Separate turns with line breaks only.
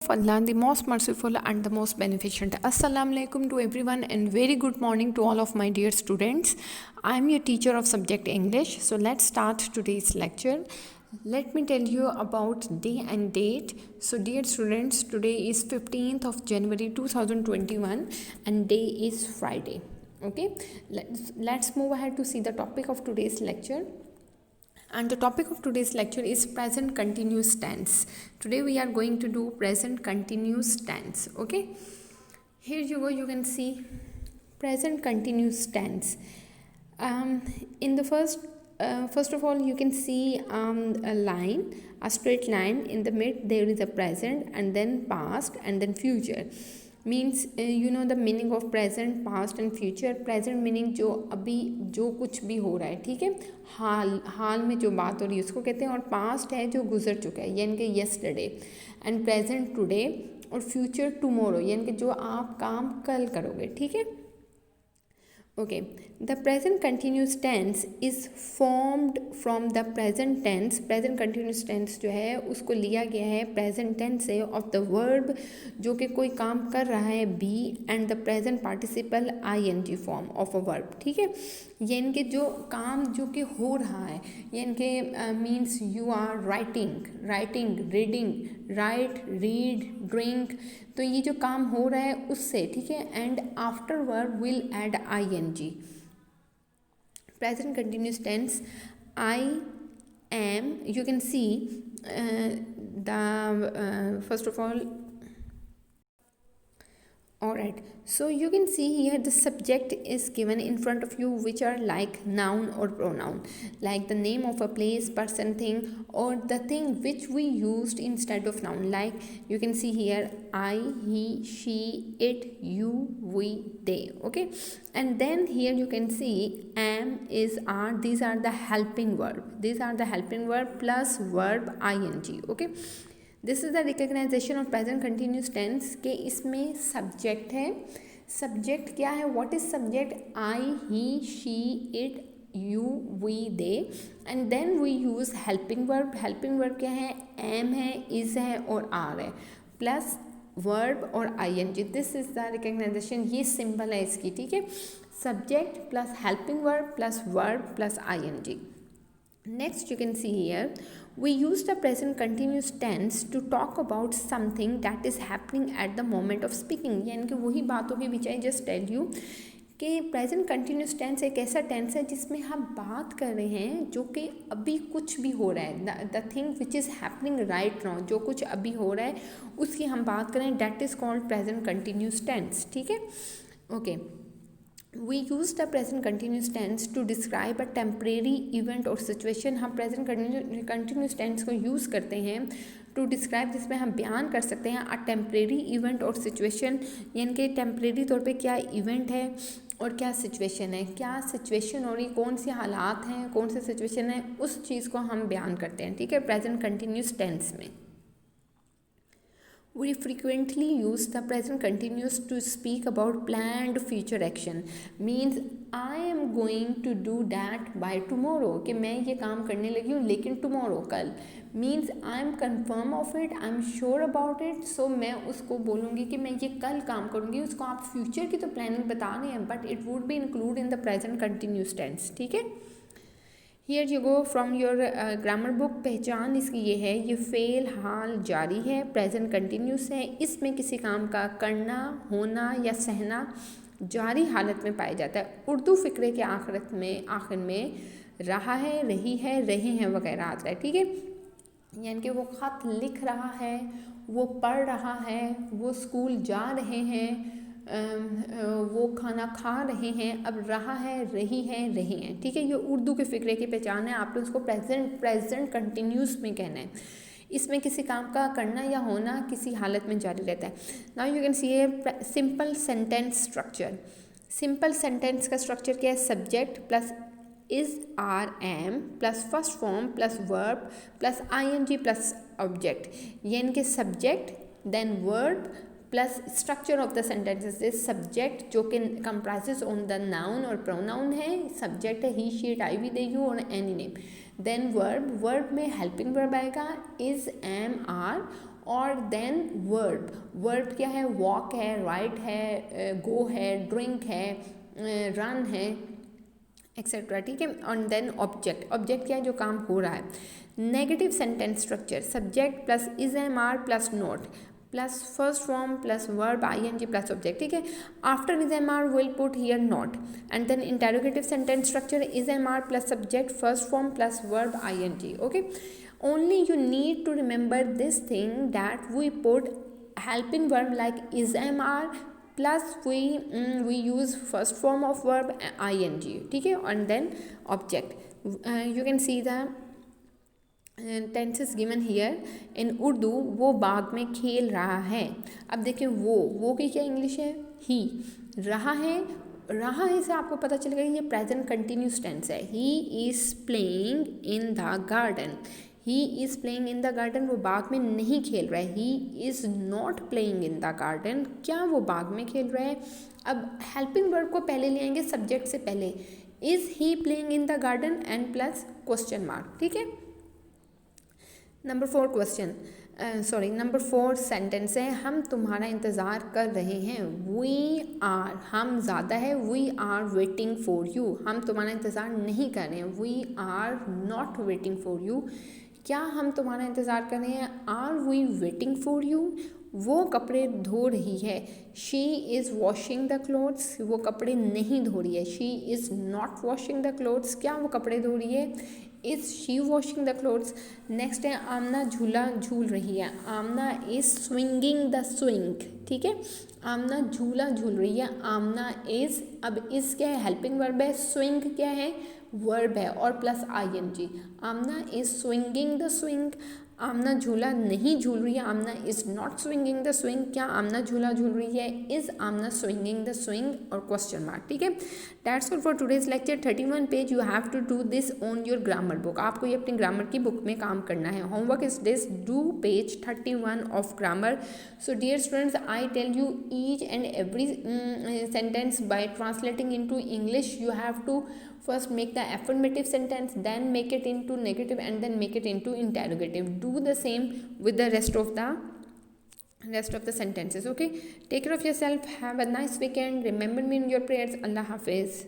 of Allah, the most merciful and the most beneficent. Assalamu alaikum to everyone and very good morning to all of my dear students. I am your teacher of subject English. So let's start today's lecture. Let me tell you about day and date. So dear students, today is 15th of January 2021 and day is Friday. Okay, let's move ahead to see the topic of today's lecture. And the topic of today's lecture is present continuous tense. Today we are going to do present continuous tense. Okay, here you go, you can see present continuous tense. In the first of all, you can see a line, a straight line. In the mid there is a present and then past and then future. Means you know the meaning of present, past and future. Present meaning जो अभी जो कुछ भी हो रहा है, ठीक है, हाल में जो बात हो रही है उसको कहते हैं. और पास्ट है जो गुजर चुका है, यानी कि यस्टरडे. And present today. और फ्यूचर टुमारो, यानी कि जो आप काम कल करोगे. ठीक है, okay. The present continuous tense is formed from the present tense. Present continuous tense जो है उसको लिया गया है प्रेजेंट टेंस से, ऑफ द वर्ब जो कि कोई काम कर रहा है be, and the present participle I N G form of a verb. ठीक है, यानी कि जो काम जो कि हो रहा है, यानी कि means you are writing, reading, write, read, drink. तो ये जो काम हो रहा है उससे, ठीक है. And after verb will add I N G. Present continuous tense I am. You can see the first of all. Alright, so you can see here the subject is given in front of you, which are like noun or pronoun, like the name of a place, person, thing, or the thing which we used instead of noun. Like you can see here I, he, she, it, you, we, they. Okay, and then here you can see am, is, are. These are the helping verb plus verb ing. Okay, this is the recognisation of present continuous tense के इसमें subject है. Subject क्या है? What is subject? I, he, she, it, you, we, they. And then we use helping verb. Helping verb क्या है? M है, is है और आर है, प्लस वर्ब और I N G. This is the recognisation. ये सिंबल है इसकी. ठीक है, subject plus helping verb plus verb plus I N G. Next you can see here we use the present continuous tense to talk about something that is happening at the moment of speaking. यानी कि वही बात होगी which I just tell you कि present continuous tense एक ऐसा tense है जिसमें हम बात कर रहे हैं जो कि अभी कुछ भी हो रहा है. The thing which is happening right now, जो कुछ अभी हो रहा है उसकी हम बात करें, that is called present continuous tense. ठीक है, okay. We use the present continuous tense to describe a temporary event or situation. हम present continuous tense को use करते हैं to describe, जिसमें हम बयान कर सकते हैं a temporary event और situation. यानी कि temporary तौर पे क्या event है और क्या situation है, क्या situation हो रही, कौन सी हालात हैं, कौन सी situation है, उस चीज़ को हम बयान करते हैं. ठीक है, present continuous tense में. We frequently use the present continuous to speak about planned future action. Means I am going to do that by tomorrow. कि मैं ये काम करने लगी हूँ लेकिन tomorrow, कल. Means I am confirm of it, I am sure about it. So मैं उसको बोलूँगी कि मैं ये कल काम करूँगी. उसको आप future की तो planning बता रहे हैं, but it would be include in the present continuous tense. ठीक है. Here you go from your grammar book. पहचान इसकी ये है, ये फेल हाल जारी है, प्रेजेंट कंटिन्यूस है. इसमें किसी काम का करना, होना या सहना जारी हालत में पाया जाता है. उर्दू फ़िक्रे के आखिर में रहा है, रही है, रहे हैं वगैरह आता है. ठीक है, यानी कि वो ख़त लिख रहा है, वो पढ़ रहा है, वो स्कूल जा रहे हैं, वो खाना खा रहे हैं. अब रहा है, रही है, रहे हैं. ठीक है, ये उर्दू के फ़िक्रे की पहचान है. आपने उसको प्रेजेंट कंटिन्यूस में कहना है. इसमें किसी काम का करना या होना किसी हालत में जारी रहता है. Now you can see a simple sentence structure. Simple sentence का स्ट्रक्चर क्या है? Subject plus is, are, am plus first form plus verb plus I N G plus object. यानी कि subject then verb plus structure of the sentences is subject जो कि comprises on the noun और pronoun है. Subject है he, she, it, I, we, they, you और any name. Then verb में helping verb आएगा इज, एम, आर. और then verb क्या है, वॉक है, राइट है, गो है, ड्रिंक है, रन है, एक्सेट्रा, ठीक है। और देन ऑब्जेक्ट क्या है, जो काम हो रहा है। Negative sentence structure, subject plus is am are plus not plus first form plus verb ING plus object, ठीक है। After is am are will put here not and then interrogative sentence structure is am are plus subject first form plus verb ING, okay. Only you need to remember this thing that we put helping verb like is MR plus we use first form of verb ING, ठीक है। and then object, you can see the tenses given here in Urdu। वो बाग में खेल रहा है। अब देखिए वो की क्या इंग्लिश है, ही। रहा है से आपको पता चलेगा ये प्रेजेंट कंटिन्यूस टेंस है। He is playing in the garden, he is playing in the garden, वो बाग में नहीं खेल रहा है। He is not playing in the garden, क्या वो बाग में खेल रहा है। अब हेल्पिंग वर्ब को पहले ले आएंगे सब्जेक्ट से पहले, is he playing in the garden and plus question mark, ठीक है। नंबर 4 सेंटेंस है, हम तुम्हारा इंतज़ार कर रहे हैं। वी आर, हम ज़्यादा है, we are waiting for you, हम तुम्हारा इंतज़ार नहीं कर रहे हैं। We are not waiting for you, क्या हम तुम्हारा इंतज़ार कर रहे हैं। Are we waiting for you, वो कपड़े धो रही है। She is washing the clothes, वो कपड़े नहीं धो रही है। She is not washing the clothes, क्या वो कपड़े धो रही है। Is she washing the clothes. Next है आमना झूला झूल रही है। Amna is swinging the swing, ठीक है। आमना झूला झूल रही है, आमना इज़। अब इज़ क्या है, हेल्पिंग वर्ब है। स्विंग क्या है, वर्ब है और plus ING। Amna is swinging the swing, Amna झूला नहीं झूल रही है। Amna is not swinging the swing, क्या आमना झूला झूल रही है। Is Amna swinging the swing और क्वेश्चन मार्क, ठीक है। That's all for today's lecture. 31 page, you have to do this on your grammar book, आपको ये अपनी ग्रामर की बुक में काम करना है। Homework is this, do page 31 of grammar. So dear students, I tell you each and every sentence by translating into English. You have to first make the affirmative sentence, then make it into negative, and then make it into interrogative. Do the same with the rest of the sentences, okay. Take care of yourself, have a nice weekend, remember me in your prayers. Allah Hafiz.